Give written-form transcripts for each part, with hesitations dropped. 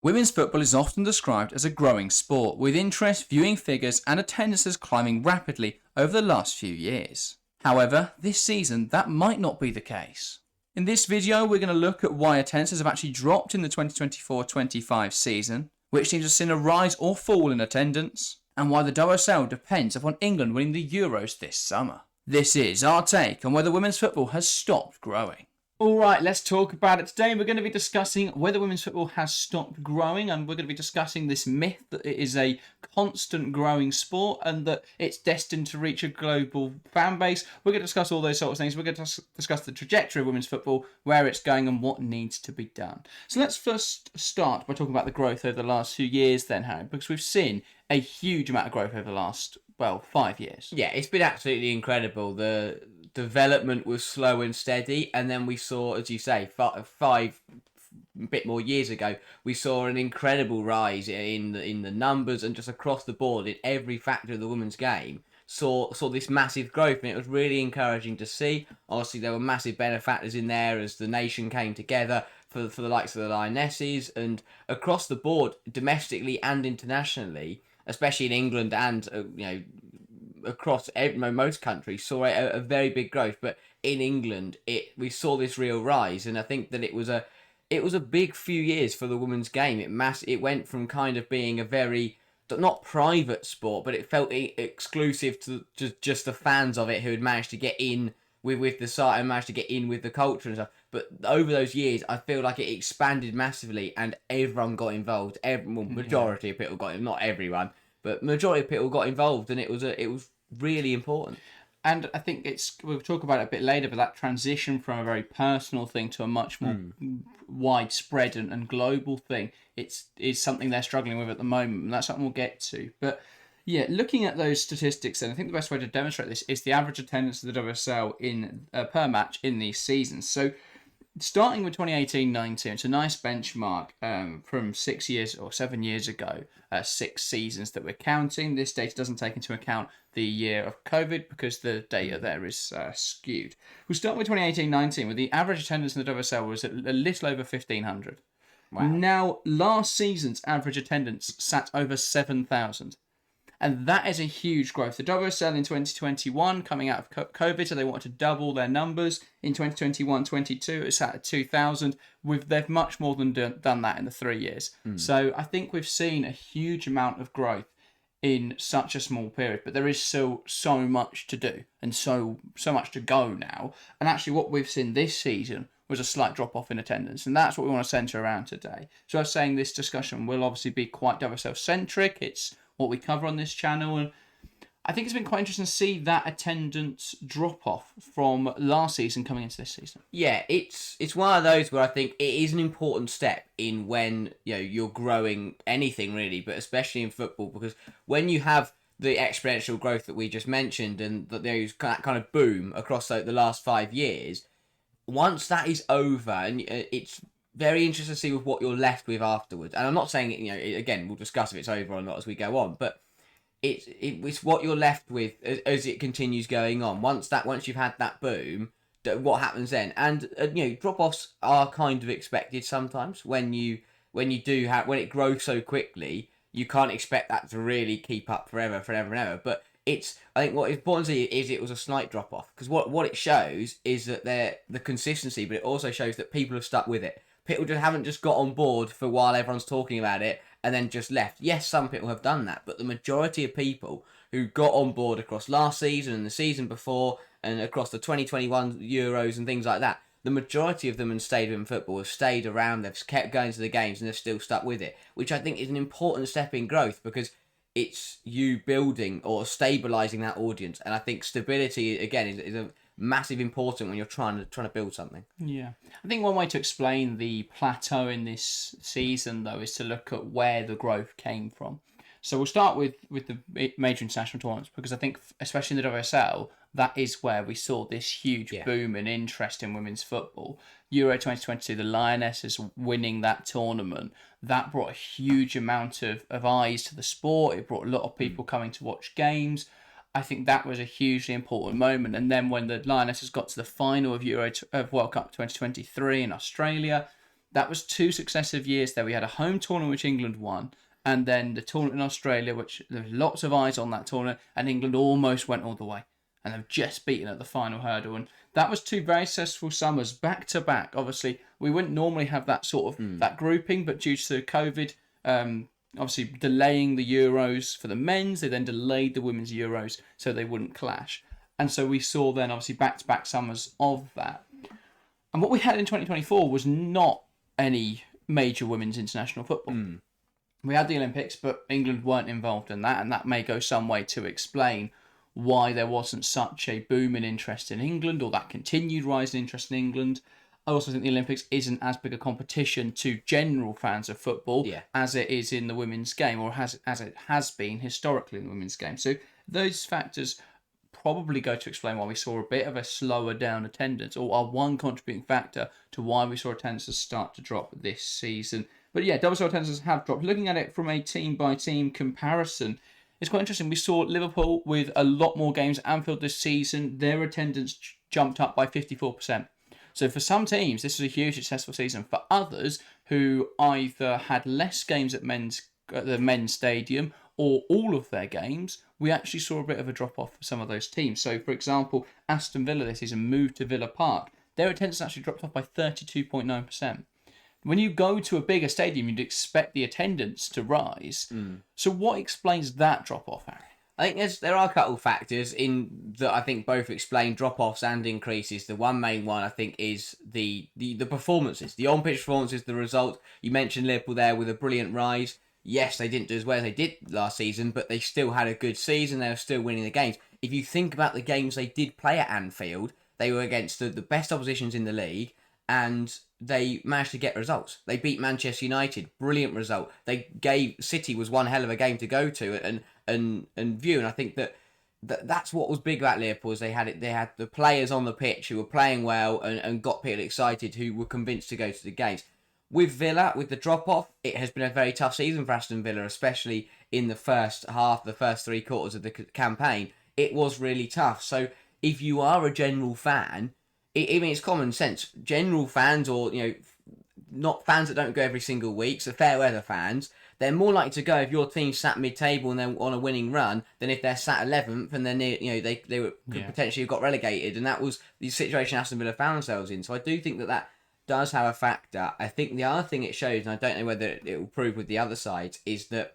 Women's football is often described as a growing sport, with interest, viewing figures, and attendances climbing rapidly over the last few years. However, this season that might not be the case. In this video, we're going to look at why attendances have actually dropped in the 2024-25 season, which teams have seen a rise or fall in attendance, and why the WSL depends upon England winning the Euros this summer. This is our take on whether women's football has stopped growing. Alright, let's talk about it today. We're going to be discussing whether women's football has stopped growing, and we're going to be discussing this myth that it is a constant growing sport and that it's destined to reach a global fan base. We're going to discuss all those sorts of things. We're going to discuss the trajectory of women's football, where it's going and what needs to be done. So let's first start by talking about the growth over the last few years then, Harry, because we've seen a huge amount of growth over the last, 5 years. Yeah, it's been absolutely incredible. The development was slow and steady, and then we saw, as you say, five bit more years ago, we saw an incredible rise in the numbers and just across the board in every factor of the women's game. Saw this massive growth, and it was really encouraging to see. Obviously, there were massive benefactors in there as the nation came together for the likes of the lionesses, and across the board, domestically and internationally, especially in England and across most countries, saw a very big growth. But in England, we saw this real rise, and I think that it was a big few years for the women's game. It went from kind of being a very not private sport, but it felt exclusive to just the fans of it who had managed to get in with the site and managed to get in with the culture and stuff. But over those years, I feel like it expanded massively, and everyone got involved. Majority of people got, not everyone, but majority of people got involved, and it was really important. And I think we'll talk about it a bit later, but that transition from a very personal thing to a much more widespread and global thing, is something they're struggling with at the moment, and that's something we'll get to. But yeah, looking at those statistics, and I think the best way to demonstrate this is the average attendance of the WSL per match in these seasons. So starting with 2018-19, it's a nice benchmark from 6 years or 7 years ago, 6 seasons that we're counting. This data doesn't take into account the year of COVID because the data there is skewed. We'll start with 2018-19, where the average attendance in the WSL was a little over 1,500. Wow. Now, last season's average attendance sat over 7,000. And that is a huge growth. The WSL in 2021, coming out of COVID, so they wanted to double their numbers. In 2021-22, it sat at 2,000. They've much more than done that in the 3 years. So I think we've seen a huge amount of growth in such a small period. But there is still so much to do and so much to go now. And actually what we've seen this season was a slight drop-off in attendance. And that's what we want to centre around today. So I was saying this discussion will obviously be quite WSL-centric. It's what we cover on this channel, and I think it's been quite interesting to see that attendance drop off from last season coming into this season. Yeah, it's one of those where I think it is an important step in when you're growing anything really, but especially in football, because when you have the exponential growth that we just mentioned and that kind of boom across the last 5 years, once that is over, and it's very interesting to see with what you're left with afterwards. And I'm not saying, again, we'll discuss if it's over or not as we go on, but it's what you're left with as it continues going on. Once you've had that boom, what happens then? And drop-offs are kind of expected sometimes when it grows so quickly. You can't expect that to really keep up forever and ever. But I think what is important to see is it was a slight drop off, because what it shows is that the consistency, but it also shows that people have stuck with it. People haven't just got on board for while everyone's talking about it and then just left. Yes, some people have done that, but the majority of people who got on board across last season and the season before and across the 2021 Euros and things like that, the majority of them in stadium football have stayed around, they've kept going to the games and they've still stuck with it, which I think is an important step in growth, because it's you building or stabilising that audience. And I think stability, again, is a massive important when you're trying to build something. Yeah. I think one way to explain the plateau in this season, though, is to look at where the growth came from. So we'll start with the major international tournaments, because I think, especially in the WSL, that is where we saw this huge boom in interest in women's football. Euro 2022, the Lionesses winning that tournament, that brought a huge amount of eyes to the sport. It brought a lot of people coming to watch games. I think that was a hugely important moment. And then when the Lionesses got to the final of World Cup 2023 in Australia, That was 2 successive years there. We had a home tournament which England won, and then the tournament in Australia, which there was lots of eyes on that tournament, and England almost went all the way. And they've just beaten at the final hurdle. And that was 2 very successful summers back to back. Obviously, we wouldn't normally have that sort of that grouping, but due to COVID, obviously delaying the Euros for the men's, they then delayed the women's Euros so they wouldn't clash. And so we saw then obviously back-to-back summers of that. And what we had in 2024 was not any major women's international football. We had the Olympics, but England weren't involved in that, and that may go some way to explain why there wasn't such a boom in interest in England, or that continued rise in interest in England. I also think the Olympics isn't as big a competition to general fans of football as it is in the women's game, or as it has been historically in the women's game. So those factors probably go to explain why we saw a bit of a slower down attendance, or are one contributing factor to why we saw attendances start to drop this season. But yeah, WSL attendances have dropped. Looking at it from a team-by-team comparison, it's quite interesting. We saw Liverpool with a lot more games at Anfield this season. Their attendance jumped up by 54%. So for some teams, this was a huge successful season. For others who either had less games at the men's stadium or all of their games, we actually saw a bit of a drop-off for some of those teams. So, for example, Aston Villa this season moved to Villa Park. Their attendance actually dropped off by 32.9%. When you go to a bigger stadium, you'd expect the attendance to rise. So what explains that drop-off, Harry? I think there are a couple of factors in that I think both explain drop-offs and increases. The one main one, I think, is the performances. The on-pitch performances, the result. You mentioned Liverpool there with a brilliant rise. Yes, they didn't do as well as they did last season, but they still had a good season. They were still winning the games. If you think about the games they did play at Anfield, they were against the best oppositions in the league, and they managed to get results. They beat Manchester United, brilliant result. They gave City was one hell of a game to go to and view, and I think that's what was big about Liverpool. Is they had the players on the pitch who were playing well and got people excited, who were convinced to go to the games. With Villa, with the drop-off, it has been a very tough season for Aston Villa, especially in the first half, the first 3 quarters of the campaign. It was really tough. So if you are a general fan, it's common sense. General fans, or not fans that don't go every single week, so fair weather fans, they're more likely to go if your team's sat mid-table and they're on a winning run than if they're sat 11th and they're near, they could potentially have got relegated. And that was the situation Aston Villa found themselves in. So I do think that does have a factor. I think the other thing it shows, and I don't know whether it will prove with the other sides, is that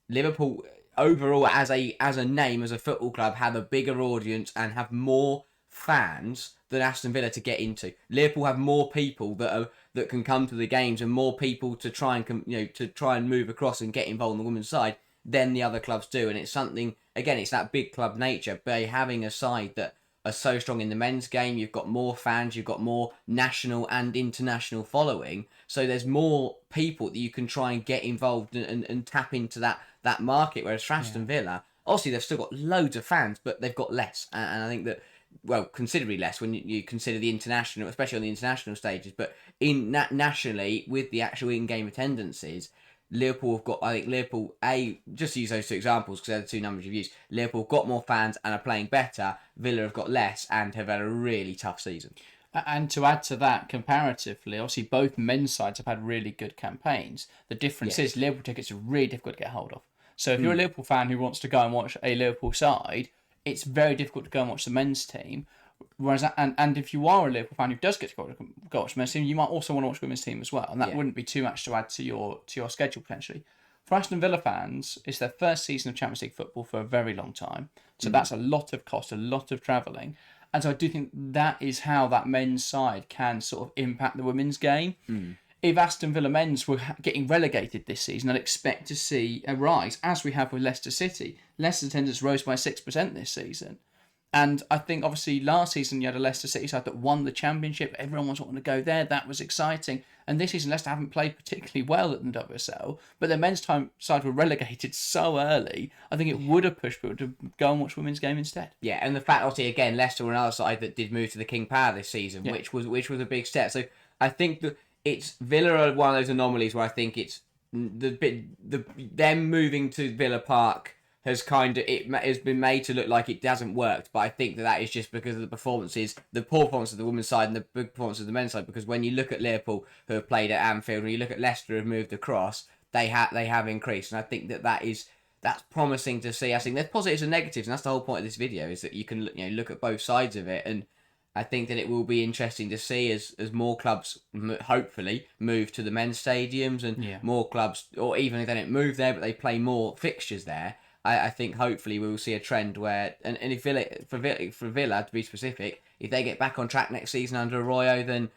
Liverpool overall as a name, as a football club, have a bigger audience and have more fans than Aston Villa to get into. Liverpool have more people that can come to the games, and more people to try and move across and get involved on the women's side than the other clubs do. And it's something, again, it's that big club nature. By having a side that are so strong in the men's game, you've got more fans, you've got more national and international following, so there's more people that you can try and get involved and tap into that market. Whereas for Aston Villa, obviously they've still got loads of fans, but they've got less, and I think that, well, considerably less when you consider the international, especially on the international stages, but nationally with the actual in-game attendances, Liverpool have got, I think Liverpool, just to use those 2 examples because they're the 2 numbers you've used, Liverpool have got more fans and are playing better, Villa have got less and have had a really tough season. And to add to that, comparatively, obviously both men's sides have had really good campaigns. The difference is Liverpool tickets are really difficult to get hold of. So if you're a Liverpool fan who wants to go and watch a Liverpool side, it's very difficult to go and watch the men's team. Whereas, and if you are a Liverpool fan who does get to go watch the men's team, you might also want to watch the women's team as well, and that wouldn't be too much to add to your schedule potentially. For Aston Villa fans, it's their first season of Champions League football for a very long time, so that's a lot of cost, a lot of travelling, and so I do think that is how that men's side can sort of impact the women's game. If Aston Villa men's were getting relegated this season, I'd expect to see a rise, as we have with Leicester City. Leicester's attendance rose by 6% this season. And I think, obviously, last season you had a Leicester City side that won the championship. Everyone was wanting to go there. That was exciting. And this season, Leicester haven't played particularly well at the WSL, but their men's side were relegated so early, I think it would have pushed people to go and watch women's game instead. Yeah, and the fact, obviously, again, Leicester were another side that did move to the King Power this season, which was a big step. So I think that it's Villa are one of those anomalies where I think it's them moving to Villa Park has has been made to look like it hasn't worked. But I think that is just because of the poor performance of the women's side and the big performance of the men's side. Because when you look at Liverpool, who have played at Anfield, and you look at Leicester, who have moved across, they have increased, and I think that's promising to see. I think there's positives and negatives, and that's the whole point of this video, is that you can look at both sides of it, and I think that it will be interesting to see as more clubs hopefully move to the men's stadiums, and more clubs, or even if they don't move there but they play more fixtures there. I think hopefully we will see a trend where, and if for Villa to be specific, if they get back on track next season under Arroyo, then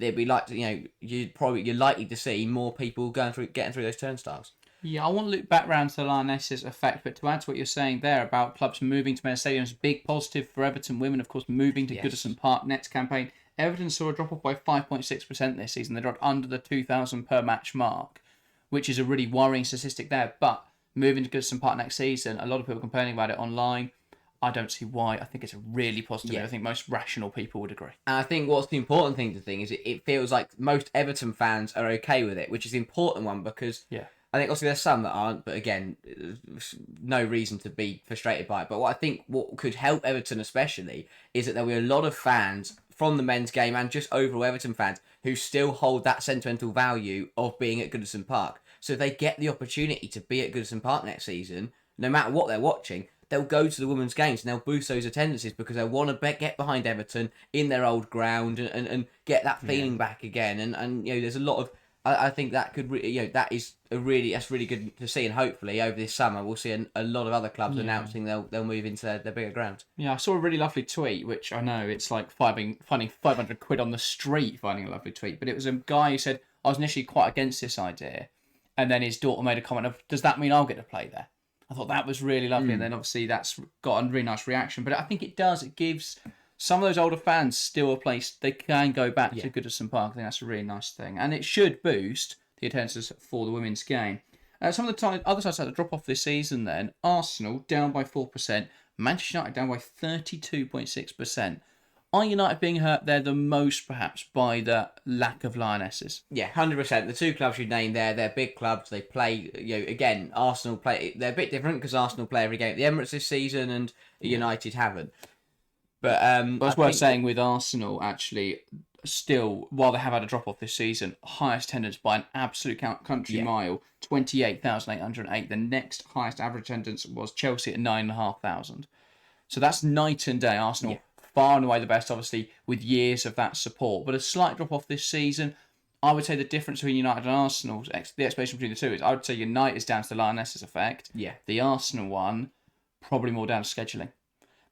it'd be like you're likely to see more people getting through those turnstiles. Yeah, I want to look back round to the lionesses effect, but to add to what you're saying there about clubs moving to men's stadiums, big positive for Everton women, of course, moving to Goodison Park next campaign. Everton saw a drop off by 5.6% this season. They dropped under the 2,000 per match mark, which is a really worrying statistic there. But moving to Goodison Park next season, a lot of people complaining about it online. I don't see why. I think it's a really positive. I think most rational people would agree. And I think what's the important thing to think is it feels like most Everton fans are okay with it, which is the important one, because I think obviously there's some that aren't, but again, no reason to be frustrated by it. But what could help Everton especially is that there will be a lot of fans from the men's game and just overall Everton fans who still hold that sentimental value of being at Goodison Park. So if they get the opportunity to be at Goodison Park next season, no matter what they're watching, they'll go to the women's games and they'll boost those attendances because they want to get behind Everton in their old ground and get that feeling back again. And there's a lot of, I think that could that's really good to see, and hopefully over this summer we'll see a lot of other clubs announcing they'll move into their bigger grounds. Yeah, I saw a really lovely tweet, which I know it's like finding 500 quid on the street finding a lovely tweet, but it was a guy who said, I was initially quite against this idea, and then his daughter made a comment of, does that mean I'll get to play there? I thought that was really lovely, and then obviously that's got a really nice reaction. But I think it gives some of those older fans still a place they can go back to Goodison Park. I think that's a really nice thing, and it should boost the attendance for the women's game. Some of the other sides had a drop off this season. Then Arsenal down by 4%, Manchester United down by 32.6%. Are United being hurt there the most, perhaps, by the lack of lionesses? Yeah, 100%. The two clubs you named there, they're big clubs. They play, again, Arsenal play. They're a bit different because Arsenal play every game at the Emirates this season, and United haven't. But it's worth saying with Arsenal, actually, still, while they have had a drop off this season, highest attendance by an absolute country mile, 28,808. The next highest average attendance was Chelsea at 9,500. So that's night and day. Arsenal far and away the best, obviously, with years of that support. But a slight drop off this season. I would say the difference between United and Arsenal, the explanation between the two is, I would say United is down to the lionesses effect. Yeah. The Arsenal one, probably more down to scheduling.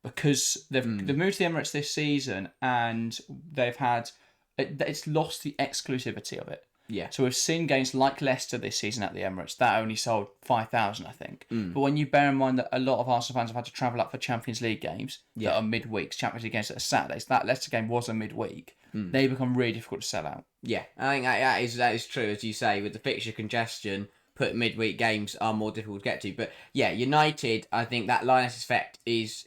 Because they've moved to the Emirates this season, and it's lost the exclusivity of it. Yeah. So we've seen games like Leicester this season at the Emirates that only sold 5,000, I think. But when you bear in mind that a lot of Arsenal fans have had to travel up for Champions League games that are midweeks, Champions League games that are Saturdays, that Leicester game was a midweek. They become really difficult to sell out. Yeah, I think that is true, as you say, with the fixture congestion. Midweek games are more difficult to get to. But yeah, United, I think that lioness effect is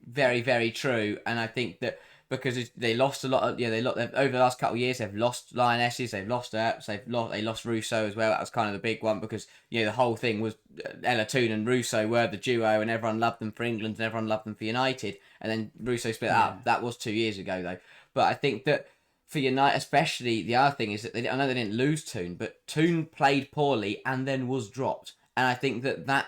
very, very true, and I think that because they lost a lot of over the last couple of years, they've lost lionesses, they've lost Earps, they lost Russo as well. That was kind of the big one because the whole thing was Ella Toone and Russo were the duo, and everyone loved them for England and everyone loved them for United, and then Russo split up. That was 2 years ago though. But I think that for United, especially, the other thing is that I know they didn't lose Toone, but Toone played poorly and then was dropped, and I think that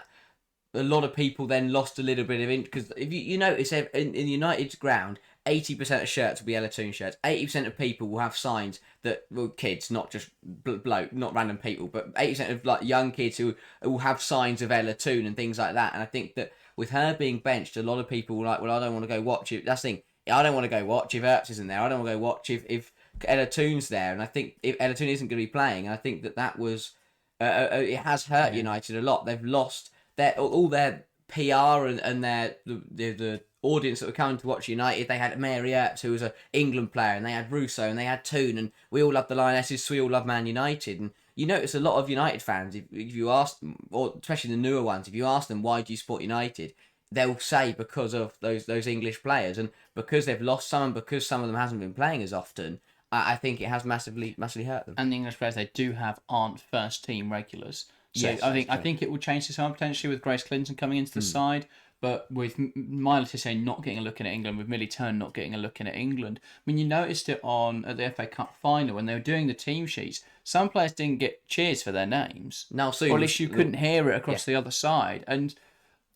a lot of people then lost a little bit of interest, because if you notice in United's ground, 80% of shirts will be Ella Toone shirts. 80% of people will have signs that, well, kids, not just bloke, not random people, but 80% of like young kids who will have signs of Ella Toone and things like that. And I think that with her being benched, a lot of people were like, well, I don't want to go watch it. That's the thing. I don't want to go watch if Earps isn't there. I don't want to go watch if Ella Toone's there. And I think if Ella Toone isn't going to be playing, and I think that was it has hurt United a lot. They've lost all their PR and the audience that were coming to watch United. They had Mary Earps, who was an England player, and they had Russo, and they had Toone, and we all love the Lionesses, so we all love Man United. And you notice a lot of United fans, if you ask, or especially the newer ones, if you ask them why do you support United, they'll say because of those English players, and because they've lost some, and because some of them hasn't been playing as often. I think it has massively hurt them. And the English players they do have aren't first team regulars. So Yes, I that's true. think it will change this time potentially with Grace Clinton coming into the side, but with Myla Tissé not getting a look in at England, with Millie Turn not getting a look in at England. I mean, you noticed it at the FA Cup final when they were doing the team sheets. Some players didn't get cheers for their names, Now or at soon, least you couldn't hear it across yeah. the other side. And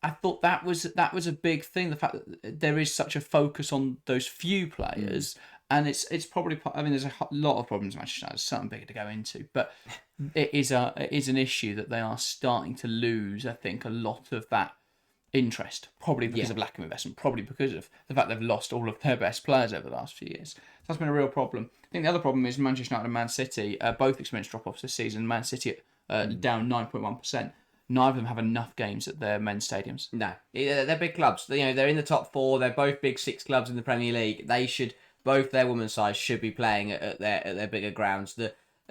I thought that was a big thing. The fact that there is such a focus on those few players, and it's probably. I mean, there's a lot of problems in Manchester United. There's something bigger to go into, but it is an issue that they are starting to lose. I think a lot of that interest, probably because of lack of investment, probably because of the fact they've lost all of their best players over the last few years. So that's been a real problem. I think the other problem is Manchester United and Man City both experienced drop-offs this season. Man City down 9.1%. Neither of them have enough games at their men's stadiums. No, they're big clubs. They're in the top four. They're both big six clubs in the Premier League. They should both their women's sides should be playing at their bigger grounds.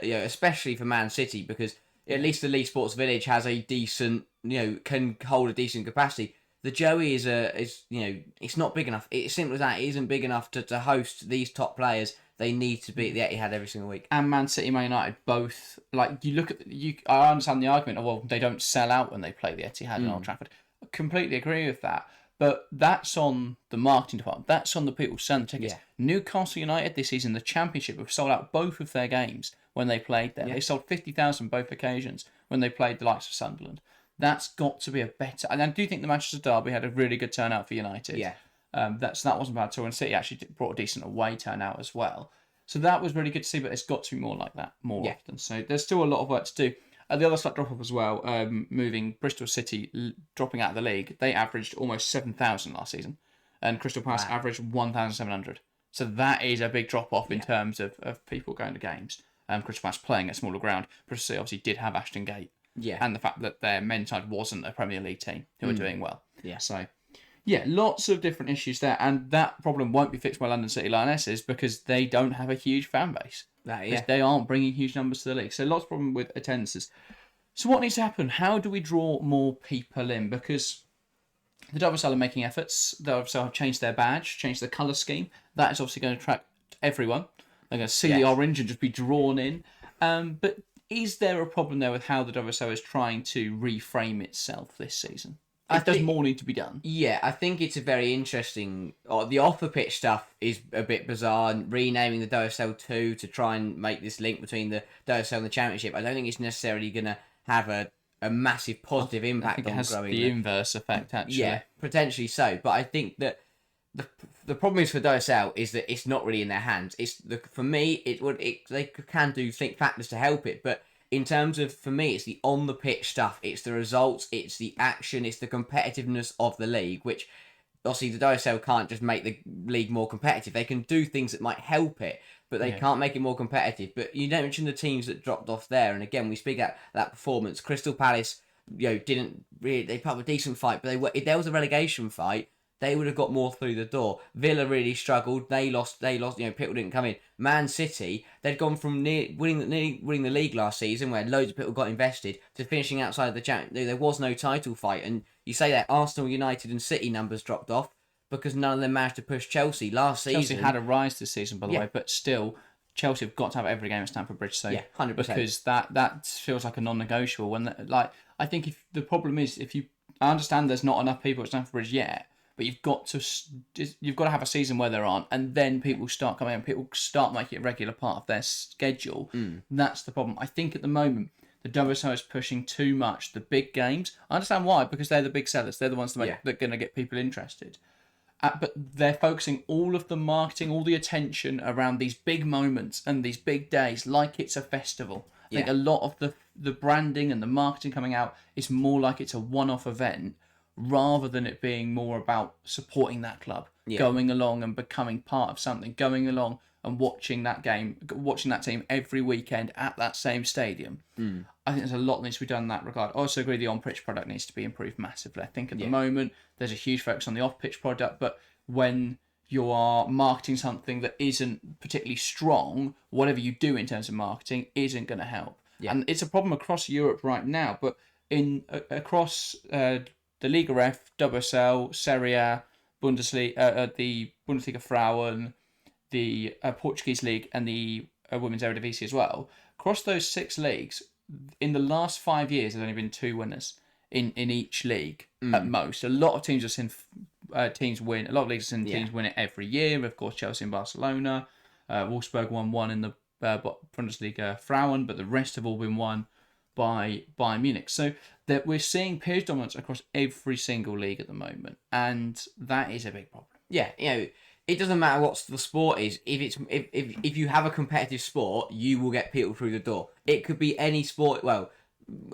Especially for Man City, because at least the Leigh Sports Village has a decent, can hold a decent capacity. The Joey is it's not big enough. It's simple as that. It isn't big enough to host these top players. They need to be at the Etihad every single week. And Man City, Man United, both, like, you look at I understand the argument of, well, they don't sell out when they play the Etihad and Old Trafford. I completely agree with that. But that's on the marketing department. That's on the people selling the tickets. Yeah. Newcastle United this season, the Championship, have sold out both of their games when they played there. Yeah. They sold 50,000 both occasions when they played the likes of Sunderland. That's got to be a better... And I do think the Manchester Derby had a really good turnout for United. Yeah. That wasn't bad at all. And City actually brought a decent away turnout as well. So that was really good to see, but it's got to be more like that more often. So there's still a lot of work to do. The other slight drop-off as well, moving Bristol City, dropping out of the league, they averaged almost 7,000 last season, and Crystal Palace averaged 1,700. So that is a big drop-off in terms of people going to games. Crystal Palace playing at smaller ground. Bristol City obviously did have Ashton Gate, and the fact that their men's side wasn't a Premier League team who were doing well. Yeah. So... yeah, lots of different issues there, and that problem won't be fixed by London City Lionesses because they don't have a huge fan base. They aren't bringing huge numbers to the league. So lots of problem with attendances. So what needs to happen? How do we draw more people in? Because the WSL are making efforts. The WSL have changed their badge, changed the colour scheme. That is obviously going to attract everyone. They're going to see the orange and just be drawn in. But is there a problem there with how the WSL is trying to reframe itself this season? Does more need to be done? Yeah, I think it's a very interesting... the off-the-pitch stuff is a bit bizarre, and renaming the WSL 2 to try and make this link between the WSL and the Championship, I don't think it's necessarily going to have a massive positive impact on growing. I think it has the inverse effect, actually. Yeah, potentially so. But I think that the problem is for WSL is that it's not really in their hands. For me, they can do factors to help it, but... in terms of, for me, it's the on-the-pitch stuff. It's the results, it's the action, it's the competitiveness of the league, which, obviously, the WSL can't just make the league more competitive. They can do things that might help it, but they can't make it more competitive. But you don't mention the teams that dropped off there, and again, we speak about that performance. Crystal Palace, didn't really... they put up a decent fight, but if there was a relegation fight, they would have got more through the door. Villa really struggled. They lost. People didn't come in. Man City, they'd gone from winning the league last season, where loads of people got invested, to finishing outside of the Champions. There was no title fight. And you say that Arsenal, United and City numbers dropped off because none of them managed to push Chelsea last season. Chelsea had a rise this season, by the way, but still, Chelsea have got to have every game at Stamford Bridge. So 100%. Because that feels like a non-negotiable. I think if the problem is, I understand there's not enough people at Stamford Bridge yet, but you've got to have a season where there aren't, and then people start coming and people start making it a regular part of their schedule. That's the problem. I think at the moment the WSL is pushing too much the big games. I understand why, because they're the big sellers. They're the ones that are going to get people interested. But they're focusing all of the marketing, all the attention around these big moments and these big days like it's a festival. I think a lot of the branding and the marketing coming out is more like it's a one-off event, rather than it being more about supporting that club, going along and becoming part of something, going along and watching that game, watching that team every weekend at that same stadium. I think there's a lot that needs to be done in that regard. I also agree the on-pitch product needs to be improved massively. I think at the moment there's a huge focus on the off-pitch product, but when you are marketing something that isn't particularly strong, whatever you do in terms of marketing isn't going to help. And it's a problem across Europe right now, but across... the Liga F, WSL, Serie A, Bundesliga, the Bundesliga Frauen, the Portuguese League, and the Women's Eredivisie as well. Across those 6 leagues, in the last 5 years, there's only been 2 winners in each league at most. A lot of teams have seen teams win. A lot of leagues have seen teams win it every year. Of course, Chelsea and Barcelona. Wolfsburg won one in the Bundesliga Frauen, but the rest have all been won by Bayern Munich. So that we're seeing period dominance across every single league at the moment, and that is a big problem. Yeah, it doesn't matter what the sport is. If you have a competitive sport, you will get people through the door. It could be any sport. Well,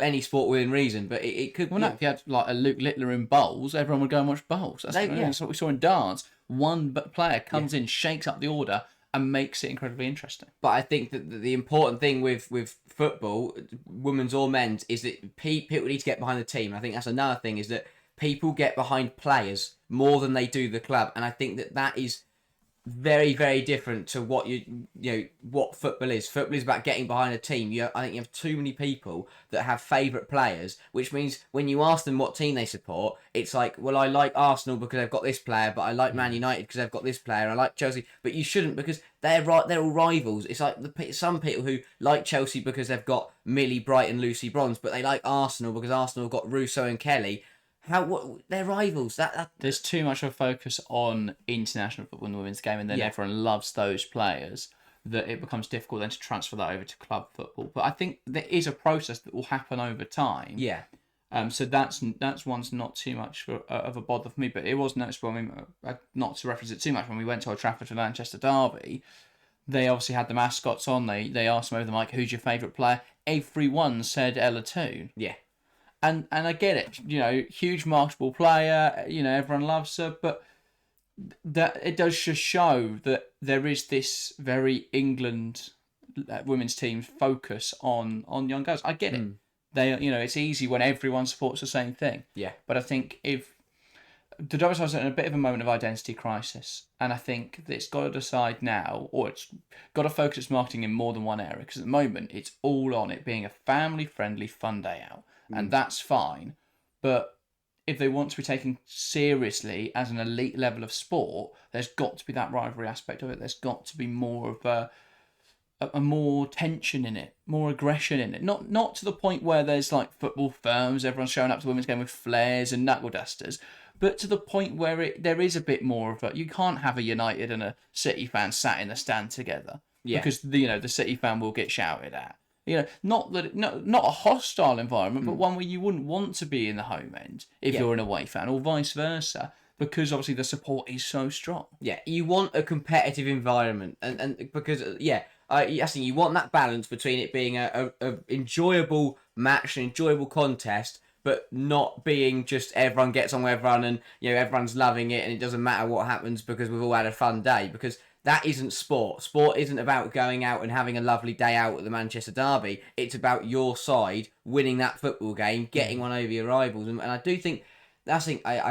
any sport within reason, but it could. Well, no, if you had like a Luke Littler in bowls, everyone would go and watch bowls. That's what we saw in darts. One player comes in, shakes up the order, and makes it incredibly interesting. But I think that the important thing with football, women's or men's, is that people need to get behind the team. And I think that's another thing, is that people get behind players more than they do the club. And I think that is very, very different to what what football is. Football is about getting behind a team. I think you have too many people that have favourite players, which means when you ask them what team they support, it's like, well, I like Arsenal because they've got this player, but I like Man United because they've got this player. I like Chelsea, but you shouldn't, because they're all rivals. It's like some people who like Chelsea because they've got Millie Bright and Lucy Bronze, but they like Arsenal because Arsenal have got Russo and Kelly. They're rivals. There's too much of a focus on international football in the women's game, and then everyone loves those players, that it becomes difficult then to transfer that over to club football. But I think there is a process that will happen over time. Yeah. So that's one's not too much of a bother for me, but it was noticeable. I mean, not to reference it too much, when we went to Old Trafford for Manchester Derby, they obviously had the mascots on. They asked them over the mic, "Who's your favourite player?" Everyone said Ella Toone. Yeah. And I get it, huge marketable player, everyone loves her, but that it does just show that there is this very England women's team focus on young girls. I get it. They, it's easy when everyone supports the same thing. Yeah. But I think if the WSL is in a bit of a moment of identity crisis, and I think that it's got to decide now, or it's got to focus its marketing in more than one area, because at the moment it's all on it being a family-friendly fun day out. And that's fine. But if they want to be taken seriously as an elite level of sport, there's got to be that rivalry aspect of it. There's got to be more of a more tension in it, more aggression in it. Not to the point where there's like football firms, everyone's showing up to the women's game with flares and knuckle dusters, but to the point where there is a bit more of you can't have a United and a City fan sat in the stand together. Yeah. Because the City fan will get shouted at. Not a hostile environment, but one where you wouldn't want to be in the home end if you're an away fan, or vice versa, because obviously the support is so strong. Yeah, you want a competitive environment, and because I think you want that balance between it being a enjoyable match, an enjoyable contest, but not being just everyone gets on with everyone and everyone's loving it and it doesn't matter what happens because we've all had a fun day, because that isn't sport. Sport isn't about going out and having a lovely day out at the Manchester Derby. It's about your side winning that football game, getting one over your rivals. And I do think, I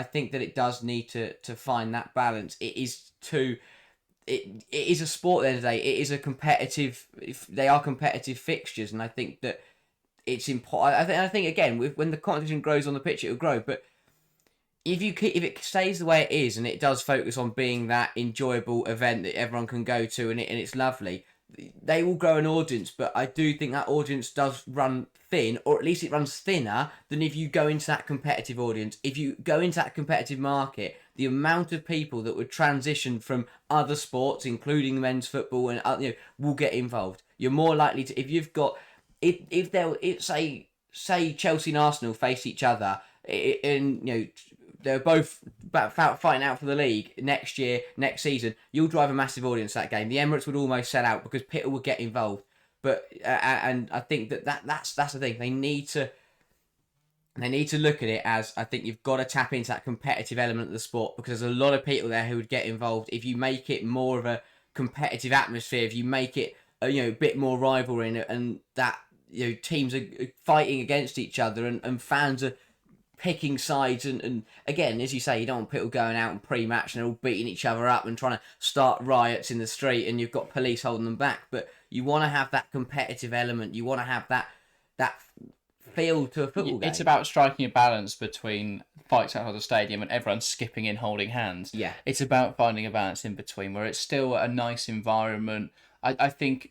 think that it does need to find that balance. It is a sport at the end of the day. It is a competitive. They are competitive fixtures, and I think that it's important. I think again, when the competition grows on the pitch, it will grow. But if it stays the way it is, and it does focus on being that enjoyable event that everyone can go to, and it's lovely, they will grow an audience. But I do think that audience does run thin, or at least it runs thinner than if you go into that competitive audience. If you go into that competitive market, the amount of people that would transition from other sports, including men's football, and will get involved. You're more likely to, if you've got, if they'll say Chelsea and Arsenal face each other, and they're both fighting out for the league next season, you'll drive a massive audience to that game. The Emirates would almost sell out because people would get involved. But and I think that's the thing. They need to look at it as, I think you've got to tap into that competitive element of the sport, because there's a lot of people there who would get involved if you make it more of a competitive atmosphere. If you make it a bit more rivalry, and that teams are fighting against each other, and fans are picking sides, and again, as you say, you don't want people going out and pre-match and they're all beating each other up and trying to start riots in the street, and you've got police holding them back. But you want to have that competitive element. You want to have that feel to a football game. It's about striking a balance between fights outside the stadium and everyone skipping in holding hands. Yeah. It's about finding a balance in between where it's still a nice environment. I think,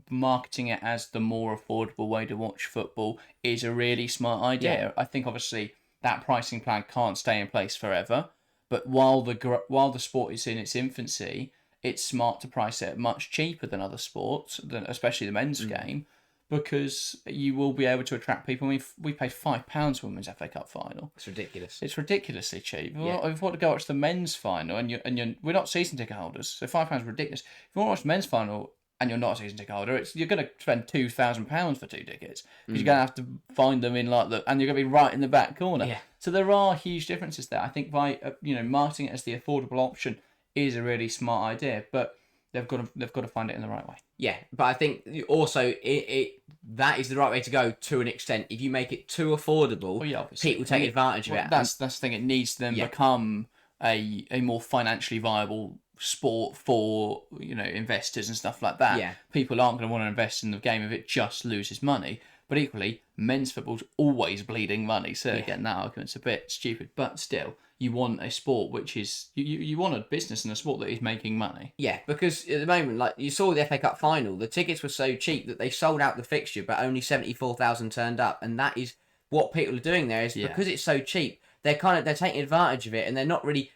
marketing it as the more affordable way to watch football is a really smart idea. Yeah. I think obviously that pricing plan can't stay in place forever, but while the sport is in its infancy, it's smart to price it much cheaper than other sports, especially the men's game, because you will be able to attract people. I mean, we paid £5 for women's FA Cup final. It's ridiculous. It's ridiculously cheap. Yeah. If you want to go watch the men's final we're not season ticket holders, so £5 is ridiculous. If you want to watch the men's final and you're not a season ticket holder, you're going to spend £2,000 for 2 tickets because you're going to have to find them in and you're going to be right in the back corner. Yeah. So there are huge differences there. I think by marketing it as the affordable option is a really smart idea, but they've got to find it in the right way. Yeah, but I think also that is the right way to go to an extent. If you make it too affordable, people take advantage of it. That's the thing. It needs to then become a more financially viable sport for investors and stuff like that. Yeah. People aren't going to want to invest in the game if it just loses money. But equally, men's football's always bleeding money. So again, that argument's a bit stupid. But still, you want a sport which is you want a business and a sport that is making money. Yeah, because at the moment, like you saw the FA Cup final, the tickets were so cheap that they sold out the fixture, but only 74,000 turned up, and that is what people are doing there. Is because it's so cheap, they're taking advantage of it, and they're not really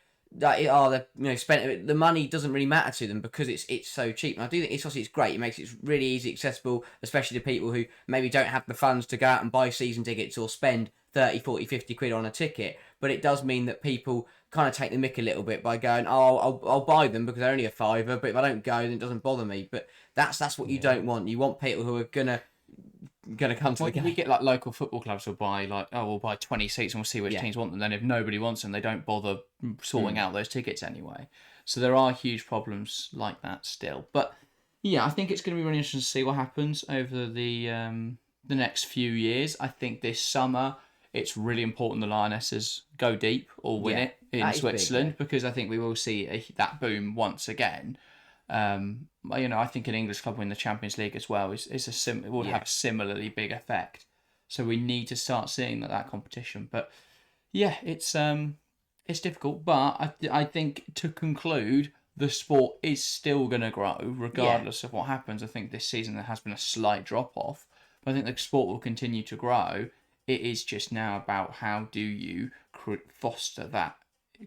spent the money doesn't really matter to them because it's so cheap. And I do think it's great. It makes it really easy accessible, especially to people who maybe don't have the funds to go out and buy season tickets or spend 30, 40, 50 quid on a ticket. But it does mean that people kind of take the mick a little bit by going, I'll buy them because they're only a £5, but if I don't go, then it doesn't bother me. But that's what you don't want. You want people who are gonna come to the game. We get like local football clubs will buy we'll buy 20 seats and we'll see which teams want them. Then if nobody wants them, they don't bother sorting out those tickets anyway. So there are huge problems like that still. But yeah, I think it's going to be really interesting to see what happens over the next few years. I think this summer it's really important the Lionesses go deep or win it in Switzerland because I think we will see that boom once again. I think an English club win the Champions League as well would have a similarly big effect. So we need to start seeing that competition. But yeah, it's difficult. But I think to conclude, the sport is still going to grow regardless of what happens. I think this season there has been a slight drop off, but I think the sport will continue to grow. It is just now about how do you foster that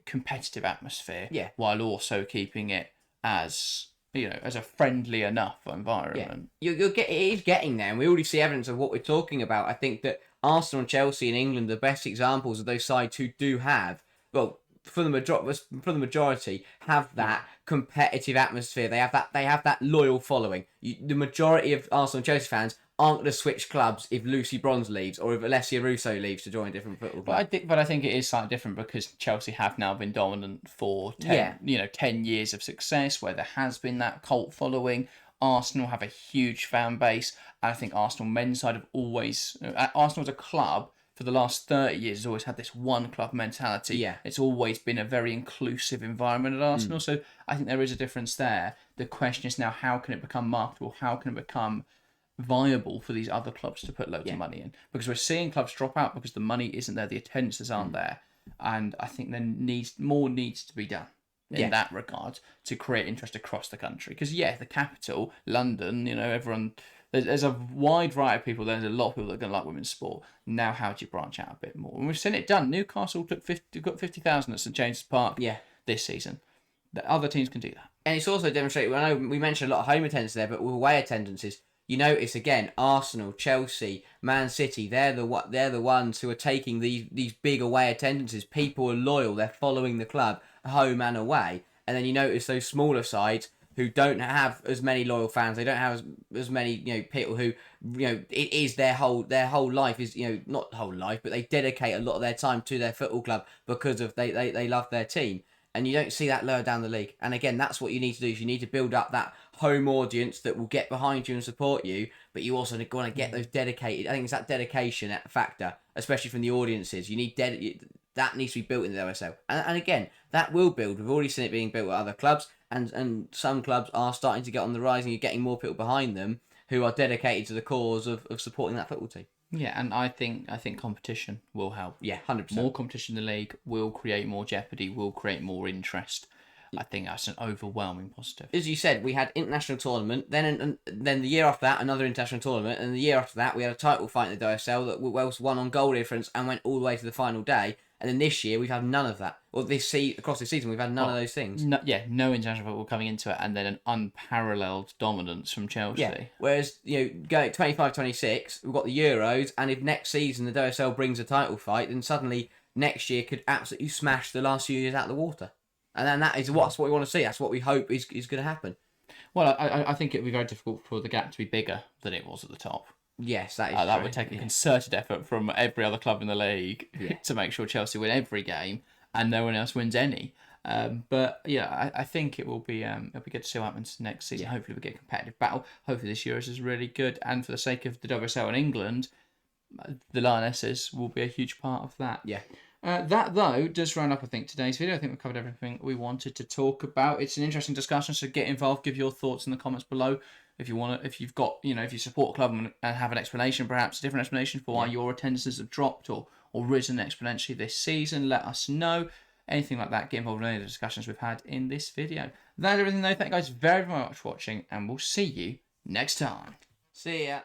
competitive atmosphere while also keeping it as a friendly enough environment. Yeah. It is getting there, and we already see evidence of what we're talking about. I think that Arsenal and Chelsea in England are the best examples of those sides who do have, for the majority, have that competitive atmosphere. They have that loyal following. The majority of Arsenal and Chelsea fans aren't going to switch clubs if Lucy Bronze leaves or if Alessia Russo leaves to join a different football club. But I think it is slightly different because Chelsea have now been dominant for 10 years of success where there has been that cult following. Arsenal have a huge fan base. I think Arsenal men's side have always... Arsenal as a club for the last 30 years has always had this one club mentality. Yeah. It's always been a very inclusive environment at Arsenal. So I think there is a difference there. The question is now, how can it become marketable? How can it become viable for these other clubs to put loads of money in? Because we're seeing clubs drop out because the money isn't there, the attendances aren't there. And I think more needs to be done in that regard to create interest across the country. Because the capital, London, everyone... There's a wide variety of people. There's a lot of people that are going to like women's sport. Now, how do you branch out a bit more? And we've seen it done. Newcastle got 50,000 at St James's Park this season. The other teams can do that. And it's also demonstrated. I know we mentioned a lot of home attendance there, but with away attendances, you notice again, Arsenal, Chelsea, Man City. They're the ones who are taking these big away attendances. People are loyal. They're following the club home and away. And then you notice those smaller sides who don't have as many loyal fans. They don't have as many people who it is their whole life is not whole life, but they dedicate a lot of their time to their football club because of they love their team. And you don't see that lower down the league. And again, that's what you need to do. Is you need to build up that home audience that will get behind you and support you. But you also want to get those dedicated. I think it's that dedication factor, especially from the audiences. You need that needs to be built into the OSL. And again, that will build. We've already seen it being built at other clubs. And some clubs are starting to get on the rise, and you're getting more people behind them who are dedicated to the cause of supporting that football team. Yeah, and I think competition will help. Yeah, 100%. More competition in the league will create more jeopardy, will create more interest. I think that's an overwhelming positive. As you said, we had international tournament, then the year after that, another international tournament, and the year after that, we had a title fight in the WSL that Wales won on goal difference and went all the way to the final day. And then this year, we've had none of that. Or across this season, we've had none of those things. No international football coming into it, and then an unparalleled dominance from Chelsea. Yeah. Whereas, going 25-26, we've got the Euros, and if next season the WSL brings a title fight, then suddenly next year could absolutely smash the last few years out of the water. And then that's what we want to see. That's what we hope is going to happen. Well, I think it would be very difficult for the gap to be bigger than it was at the top. Yes, that is That true. would take a concerted effort from every other club in the league to make sure Chelsea win every game and no one else wins any. But yeah, I think it'll be good to see what happens next season. Hopefully we get a competitive battle. Hopefully this Euros is really good, and for the sake of the WSL in England, the lionesses will be a huge part of that. Yeah. That though does round up, I think, today's video. I think we've covered everything we wanted to talk about. It's an interesting discussion, so get involved, give your thoughts in the comments below. If you want to, if you've got, if you support a club and have an explanation, perhaps a different explanation for why your attendances have dropped or risen exponentially this season, let us know. Anything like that, get involved in any of the discussions we've had in this video. That's everything though. Thank you guys very, very much for watching, and we'll see you next time. See ya.